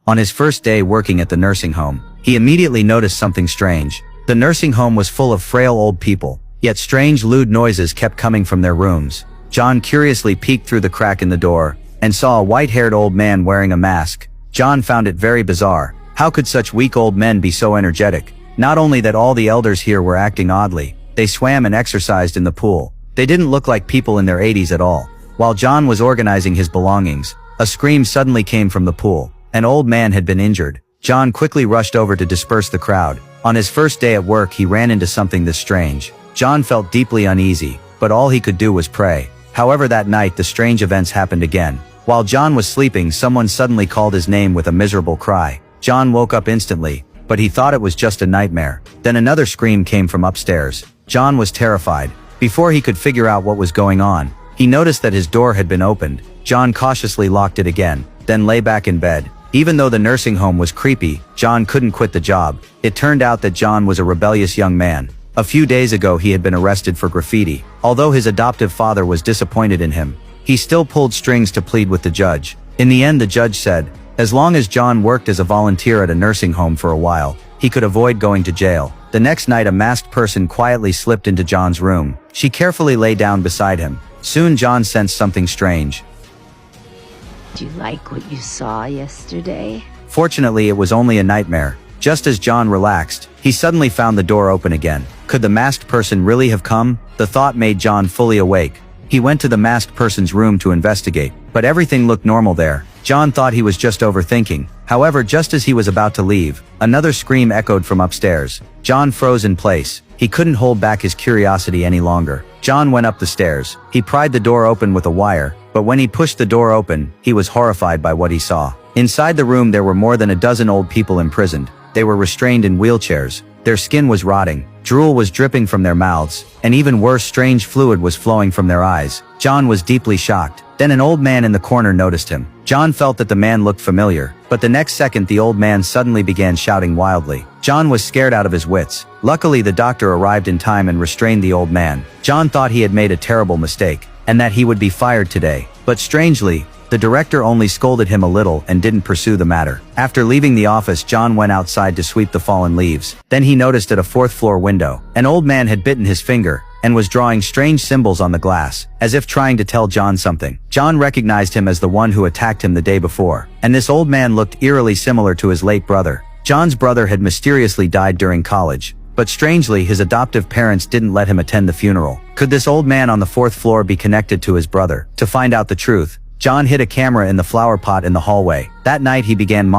On his first day working at the nursing home, he immediately noticed something strange. The nursing home was full of frail old people, yet strange lewd noises kept coming from their rooms. John curiously peeked through the crack in the door, and saw a white-haired old man wearing a mask. John found it very bizarre. How could such weak old men be so energetic? Not only that, all the elders here were acting oddly. They swam and exercised in the pool. They didn't look like people in their 80s at all. While John was organizing his belongings, a scream suddenly came from the pool. An old man had been injured. John quickly rushed over to disperse the crowd. On his first day at work, he ran into something this strange. John felt deeply uneasy, but all he could do was pray. However, that night the strange events happened again. While John was sleeping, someone suddenly called his name with a miserable cry. John woke up instantly, but he thought it was just a nightmare. Then another scream came from upstairs. John was terrified. Before he could figure out what was going on, he noticed that his door had been opened. John cautiously locked it again, then lay back in bed. Even though the nursing home was creepy, John couldn't quit the job. It turned out that John was a rebellious young man. A few days ago he had been arrested for graffiti. Although his adoptive father was disappointed in him, he still pulled strings to plead with the judge. In the end, the judge said, as long as John worked as a volunteer at a nursing home for a while, he could avoid going to jail. The next night, a masked person quietly slipped into John's room. She carefully lay down beside him. Soon John sensed something strange. Do you like what you saw yesterday? Fortunately, it was only a nightmare. Just as John relaxed, he suddenly found the door open again. Could the masked person really have come? The thought made John fully awake. He went to the masked person's room to investigate, but everything looked normal there. John thought he was just overthinking. However, just as he was about to leave, another scream echoed from upstairs. John froze in place. He couldn't hold back his curiosity any longer. John went up the stairs. He pried the door open with a wire, but when he pushed the door open, he was horrified by what he saw. Inside the room there were more than a dozen old people imprisoned. They were restrained in wheelchairs. Their skin was rotting, drool was dripping from their mouths, and even worse, strange fluid was flowing from their eyes. John was deeply shocked. Then an old man in the corner noticed him. John felt that the man looked familiar, but the next second the old man suddenly began shouting wildly. John was scared out of his wits. Luckily, the doctor arrived in time and restrained the old man. John thought he had made a terrible mistake, and that he would be fired today. But strangely, the director only scolded him a little and didn't pursue the matter. After leaving the office, John went outside to sweep the fallen leaves. Then he noticed at a fourth-floor window, an old man had bitten his finger and was drawing strange symbols on the glass, as if trying to tell John something. John recognized him as the one who attacked him the day before, and this old man looked eerily similar to his late brother. John's brother had mysteriously died during college, but strangely his adoptive parents didn't let him attend the funeral. Could this old man on the fourth floor be connected to his brother? To find out the truth, John hid a camera in the flower pot in the hallway. That night he began